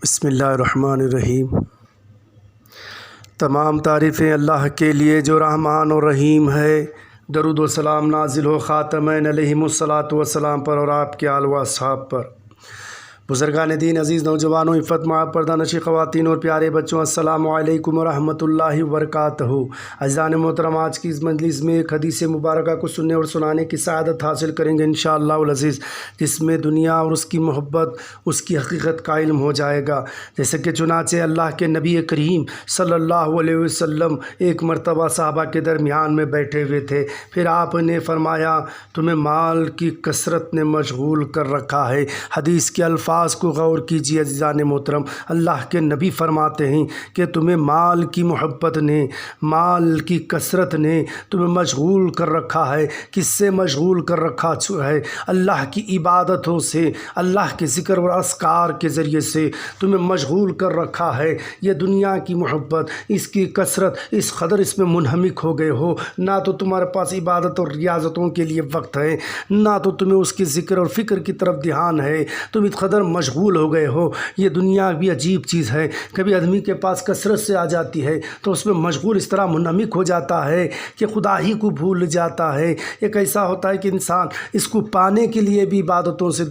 بسم اللہ الرحمن الرحیم۔ تمام تعریفیں اللہ کے لیے جو رحمان و رحیم ہے۔ درود و سلام نازل ہو خاتمین علیہم الصلاۃ والسلام پر اور آپ کے آل و اصحاب پر۔ بزرگان دین، عزیز نوجوانوں، عفت مآب پردہ نشی خواتین اور پیارے بچوں، السلام علیکم ورحمۃ اللہ وبرکاتہ۔ عزیزان محترم، آج کی اس مجلس میں ایک حدیث مبارکہ کو سننے اور سنانے کی سعادت حاصل کریں گے انشاءاللہ العزیز، جس میں دنیا اور اس کی محبت، اس کی حقیقت کا علم ہو جائے گا۔ جیسے کہ چنانچہ اللہ کے نبی کریم صلی اللہ علیہ وسلم ایک مرتبہ صحابہ کے درمیان میں بیٹھے ہوئے تھے، پھر آپ نے فرمایا تمہیں مال کی کثرت نے مشغول کر رکھا ہے۔ حدیث کے الفاظ کو غور کیجیے عزیزان محترم، اللہ کے نبی فرماتے ہیں کہ تمہیں مال کی محبت نے، مال کی کثرت نے تمہیں مشغول کر رکھا ہے۔ کس سے مشغول کر رکھا ہے؟ اللہ کی عبادتوں سے، اللہ کے ذکر و اذکار کے ذریعے سے تمہیں مشغول کر رکھا ہے۔ یہ دنیا کی محبت، اس کی کثرت، اس قدر اس میں منہمک ہو گئے ہو، نہ تو تمہارے پاس عبادت اور ریاضتوں کے لیے وقت ہے، نہ تو تمہیں اس کی ذکر اور فکر کی طرف دھیان ہے، تم اس قدر مشغول ہو گئے ہو۔ یہ دنیا بھی عجیب چیز ہے، کبھی آدمی کے پاس کثرت سے آ جاتی ہے تو اس میں مشغول اس طرح منہمک ہو جاتا ہے کہ خدا ہی کو بھول جاتا ہے۔ ایک ایسا ہوتا ہے کہ انسان اس کو پانے کے لیے بھی عبادتوں سے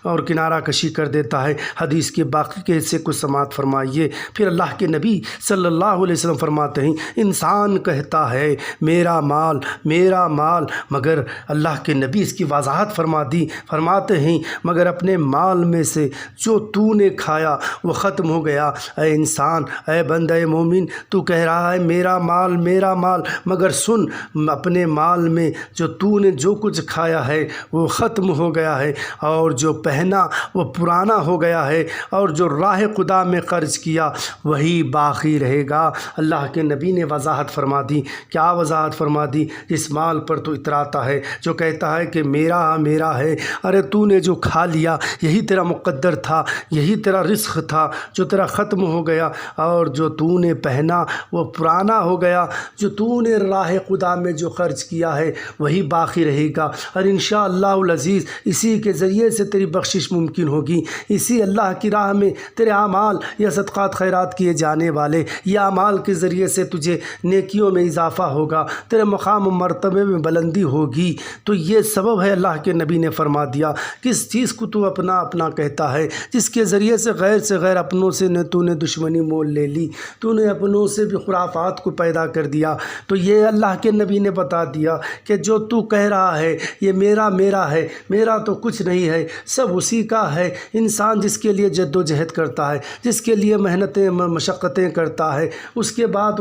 اور کنارہ کشی کر دیتا ہے۔ حدیث کے باقی کے حصے کو سماعت فرمائیے۔ پھر اللہ کے نبی صلی اللہ علیہ وسلم فرماتے ہیں انسان کہتا ہے میرا مال میرا مال، مگر اللہ کے نبی اس کی وضاحت فرماتے ہیں مگر اپنے مال میں سے جو تو نے کھایا وہ ختم ہو گیا۔ اے انسان، اے بندہ مومن، تو کہہ رہا ہے میرا مال میرا مال، مگر سن، اپنے مال میں جو تو نے جو کچھ کھایا ہے وہ ختم ہو گیا ہے، اور جو پہنا وہ پرانا ہو گیا ہے، اور جو راہ خدا میں خرچ کیا وہی باقی رہے گا۔ اللہ کے نبی نے وضاحت فرما دی۔ کیا وضاحت فرما دی؟ جس مال پر تو اتراتا ہے، جو کہتا ہے کہ میرا ہے، ارے تو نے جو کھا لیا یہی تیرا مقدر تھا، یہی تیرا رزق تھا جو تیرا ختم ہو گیا، اور جو تو نے پہنا وہ پرانا ہو گیا، جو تو نے راہ خدا میں جو خرچ کیا ہے وہی باقی رہے گا، اور انشاءاللہ العزیز اسی کے ذریعے سے تیری بخشش ممکن ہوگی۔ اسی اللہ کی راہ میں تیرے اعمال یا صدقات خیرات کیے جانے والے، یا اعمال کے ذریعے سے تجھے نیکیوں میں اضافہ ہوگا، تیرے مقام و مرتبے میں بلندی ہوگی۔ تو یہ سبب ہے، اللہ کے نبی نے فرما دیا۔ کس چیز کو تو اپنا کہتا ہے جس کے ذریعے سے غیر اپنوں سے تو نے دشمنی مول لے لی، تو نے اپنوں سے بھی خرافات کو پیدا کر دیا۔ تو یہ اللہ کے نبی نے بتا دیا کہ جو تو کہہ رہا ہے یہ میرا ہے، میرا تو کچھ نہیں ہے، سب اسی کا ہے۔ انسان جس کے لیے جد و جہد کرتا ہے، جس کے لیے محنتیں مشقتیں کرتا ہے، اس کے بعد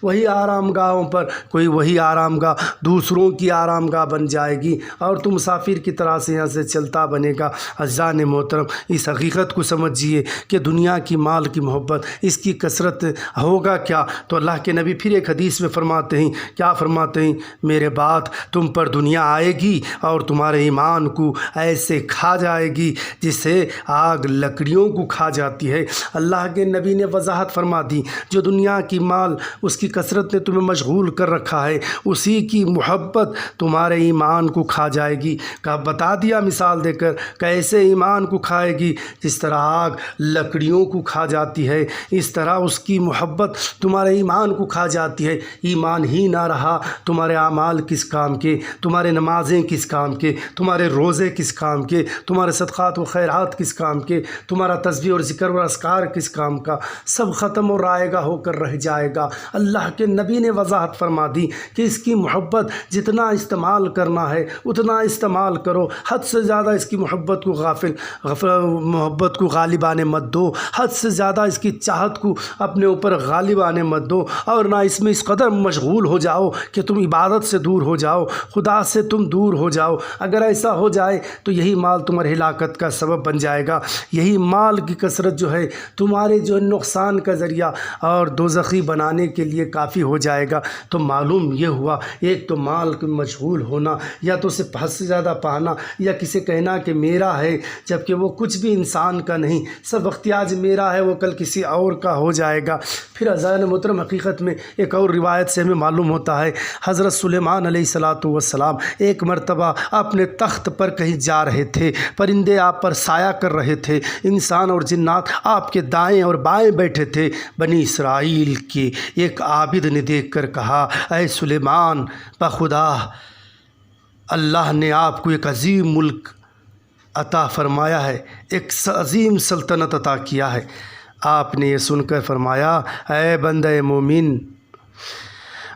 وہی آرام گاہوں پر کوئی وہی آرام گاہ دوسروں کی آرام گاہ بن جائے گی، اور تم مسافر کی طرح سے یہاں سے چلتا بنے گا۔ عزیزان محترم، اس حقیقت کو سمجھیے کہ دنیا کی مال کی محبت، اس کی کثرت ہوگا کیا؟ تو اللہ کے نبی پھر ایک حدیث میں فرماتے ہیں، کیا فرماتے ہیں؟ میرے بعد تم پر دنیا آئے گی اور تمہارے ایمان کو ایسے کھا جائے گی جسے آگ لکڑیوں کو کھا جاتی ہے۔ اللہ کے نبی نے وضاحت فرما دی، جو دنیا کی مال اس کی کثرت نے تمہیں مشغول کر رکھا ہے، اسی کی محبت تمہارے ایمان کو کھا جائے گی۔ کہ بتا دیا مثال دے کر کیسے ایمان کو کھائے گی، جس طرح آگ لکڑیوں کو کھا جاتی ہے، اس طرح اس کی محبت تمہارے ایمان کو کھا جاتی ہے۔ ایمان ہی نہ رہا، تمہارے اعمال کس کام کے، تمہارے نمازیں کس کام کے، تمہارے روزے کس کام کے، تمہارے صدقات و خیرات کس کام کے، تمہارا تسبیح اور ذکر و اذکار کس کام کا، سب ختم اور رائے گا ہو کر رہ جائے گا۔ اللہ کے نبی نے وضاحت فرما دی کہ اس کی محبت جتنا استعمال کرنا ہے اتنا استعمال کرو، حد سے زیادہ اس کی محبت کو غالب آنے مت دو، حد سے زیادہ اس کی چاہت کو اپنے اوپر غالب آنے مت دو، اور نہ اس میں اس قدر مشغول ہو جاؤ کہ تم عبادت سے دور ہو جاؤ، خدا سے تم دور ہو جاؤ۔ اگر ایسا ہو جائے تو یہی مال تمہاری ہلاکت کا سبب بن جائے گا، یہی مال کی کثرت جو ہے تمہارے جو نقصان کا ذریعہ اور دوزخی بنانے کے لیے کافی ہو جائے گا۔ تو معلوم یہ ہوا، ایک تو مال کے مشغول ہونا، یا تو اسے حد سے زیادہ پانا، یا کسی کہنا کہ میرا ہے جبکہ وہ کچھ بھی انسان کا نہیں، سب وقت آج میرا ہے وہ کل کسی اور کا ہو جائے گا۔ پھر عزیزان محترم حقیقت میں ایک اور روایت سے ہمیں معلوم ہوتا ہے، حضرت سلیمان علیہ السلام ایک مرتبہ اپنے تخت پر کہیں جا رہے تھے، پرندے آپ پر سایہ کر رہے تھے، انسان اور جنات آپ کے دائیں اور بائیں بیٹھے تھے۔ بنی اسرائیل کے ایک عابد نے دیکھ کر کہا، اے سلیمان، بخدا اللہ نے آپ کو ایک عظیم ملک عطا فرمایا ہے، ایک عظیم سلطنت عطا کیا ہے۔ آپ نے یہ سن کر فرمایا، اے بندہ مومن،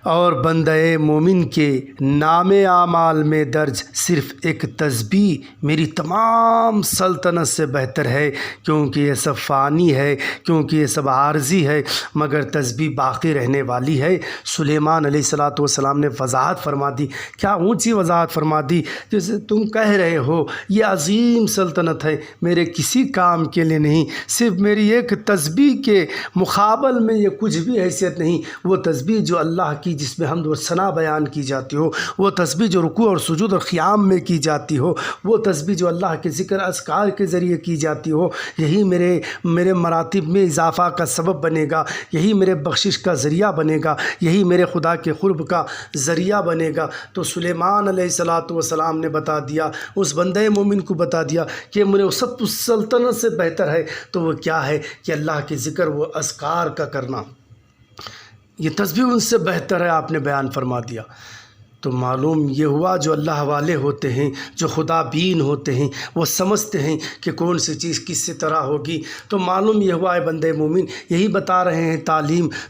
اور بندہ مومن کے نام اعمال میں درج صرف ایک تسبیح میری تمام سلطنت سے بہتر ہے، کیونکہ یہ سب فانی ہے، کیونکہ یہ سب عارضی ہے، مگر تسبیح باقی رہنے والی ہے۔ سلیمان علیہ السلام نے وضاحت فرما دی، کیا اونچی وضاحت فرما دی، جیسے تم کہہ رہے ہو یہ عظیم سلطنت ہے، میرے کسی کام کے لیے نہیں، صرف میری ایک تسبیح کے مقابل میں یہ کچھ بھی حیثیت نہیں۔ وہ تسبیح جو اللہ کی جس میں حمد و ثنا بیان کی جاتی ہو، وہ تسبیح جو رکوع اور سجود اور قیام میں کی جاتی ہو، وہ تسبیح جو اللہ کے ذکر اذکار کے ذریعے کی جاتی ہو، یہی میرے مراتب میں اضافہ کا سبب بنے گا، یہی میرے بخشش کا ذریعہ بنے گا، یہی میرے خدا کے قرب کا ذریعہ بنے گا۔ تو سلیمان علیہ السلام نے بتا دیا، اس بندے مومن کو بتا دیا کہ میرے سب سلطنت سے بہتر ہے، تو وہ کیا ہے کہ اللہ کے ذکر وہ اذکار کا کرنا، یہ تسبیح ان سے بہتر ہے، آپ نے بیان فرما دیا۔ تو معلوم یہ ہوا جو اللہ والے ہوتے ہیں، جو خدا بین ہوتے ہیں، وہ سمجھتے ہیں کہ کون سی چیز کس سے طرح ہوگی۔ تو معلوم یہ ہوا ہے بندے مومن یہی بتا رہے ہیں،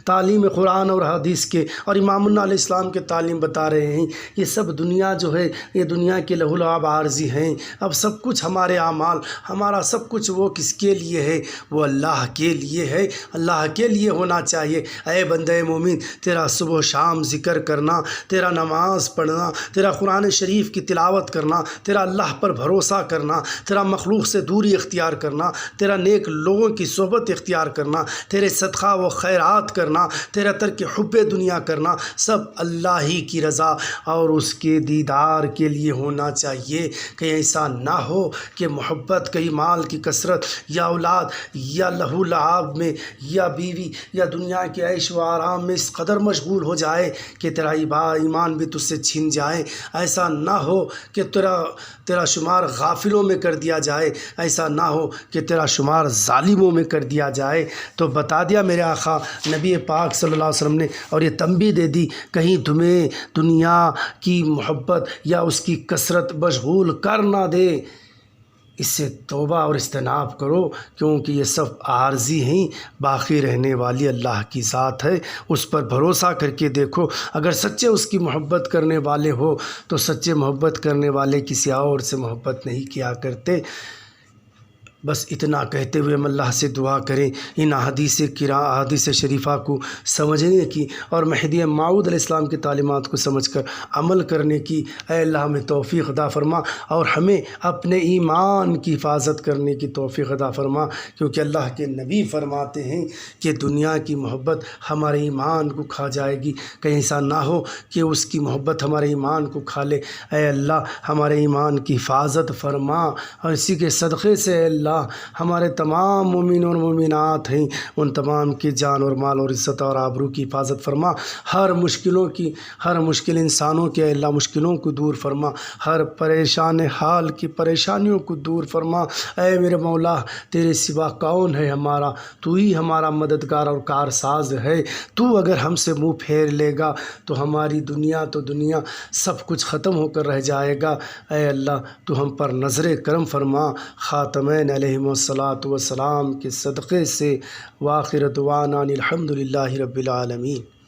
تعلیم قرآن اور حدیث کے، اور امام علیہ السلام کے تعلیم بتا رہے ہیں، یہ سب دنیا جو ہے یہ دنیا کے لہو لعب عارضی ہیں۔ اب سب کچھ ہمارے اعمال، ہمارا سب کچھ وہ کس کے لیے ہے؟ وہ اللہ کے لیے ہے، اللہ کے لیے ہونا چاہیے۔ اے بندے مومن، تیرا صبح و شام ذکر کرنا، تیرا نماز پڑھنا، تیرا قرآن شریف کی تلاوت کرنا، تیرا اللہ پر بھروسہ کرنا، تیرا مخلوق سے دوری اختیار کرنا، تیرا نیک لوگوں کی صحبت اختیار کرنا، تیرے صدقہ و خیرات کرنا، تیرا ترک حب دنیا کرنا، سب اللہ ہی کی رضا اور اس کے دیدار کے لیے ہونا چاہیے۔ کہ ایسا نہ ہو کہ محبت کئی مال کی کثرت یا اولاد یا لہو لعاب میں یا بیوی یا دنیا کے عیش و آرام میں اس قدر مشغول ہو جائے کہ تیرا ایمان بھی تجھ سے چھن جائے۔ ایسا نہ ہو کہ تیرا شمار غافلوں میں کر دیا جائے، ایسا نہ ہو کہ تیرا شمار ظالموں میں کر دیا جائے۔ تو بتا دیا میرے آقا نبی پاک صلی اللہ علیہ وسلم نے، اور یہ تنبیہ دے دی، کہیں تمہیں دنیا کی محبت یا اس کی کثرت مشغول کر نہ دے۔ اس سے توبہ اور اجتناب کرو، کیونکہ یہ سب عارضی ہیں، باقی رہنے والی اللہ کی ذات ہے۔ اس پر بھروسہ کر کے دیکھو، اگر سچے اس کی محبت کرنے والے ہو تو سچے محبت کرنے والے کسی اور سے محبت نہیں کیا کرتے۔ بس اتنا کہتے ہوئے ہم اللہ سے دعا کریں ان احادیث شریفہ کو سمجھنے کی اور مہدی موعود علیہ السلام کی تعلیمات کو سمجھ کر عمل کرنے کی۔ اے اللہ ہمیں توفیق عطا فرما اور ہمیں اپنے ایمان کی حفاظت کرنے کی توفیق عطا فرما، کیونکہ اللہ کے نبی فرماتے ہیں کہ دنیا کی محبت ہمارے ایمان کو کھا جائے گی، کہیں ایسا نہ ہو کہ اس کی محبت ہمارے ایمان کو کھا لے۔ اے اللہ ہمارے ایمان کی حفاظت فرما، اور اسی کے صدقے سے اے اللہ ہمارے تمام مومن اور مومنات ہیں ان تمام کی جان اور مال اور عزت اور آبرو کی حفاظت فرما، ہر مشکل انسانوں کے اے اللہ مشکلوں کو دور فرما، ہر پریشان حال کی پریشانیوں کو دور فرما۔ اے میرے مولا، تیرے سوا کون ہے ہمارا؟ تو ہی ہمارا مددگار اور کارساز ہے۔ تو اگر ہم سے منہ پھیر لے گا تو ہماری دنیا سب کچھ ختم ہو کر رہ جائے گا۔ اے اللہ تو ہم پر نظر کرم فرما، خاتمین علیہم الصلاۃ والسلام کے صدقے سے۔ وآخر دعوانا الحمد للہ رب العالمین۔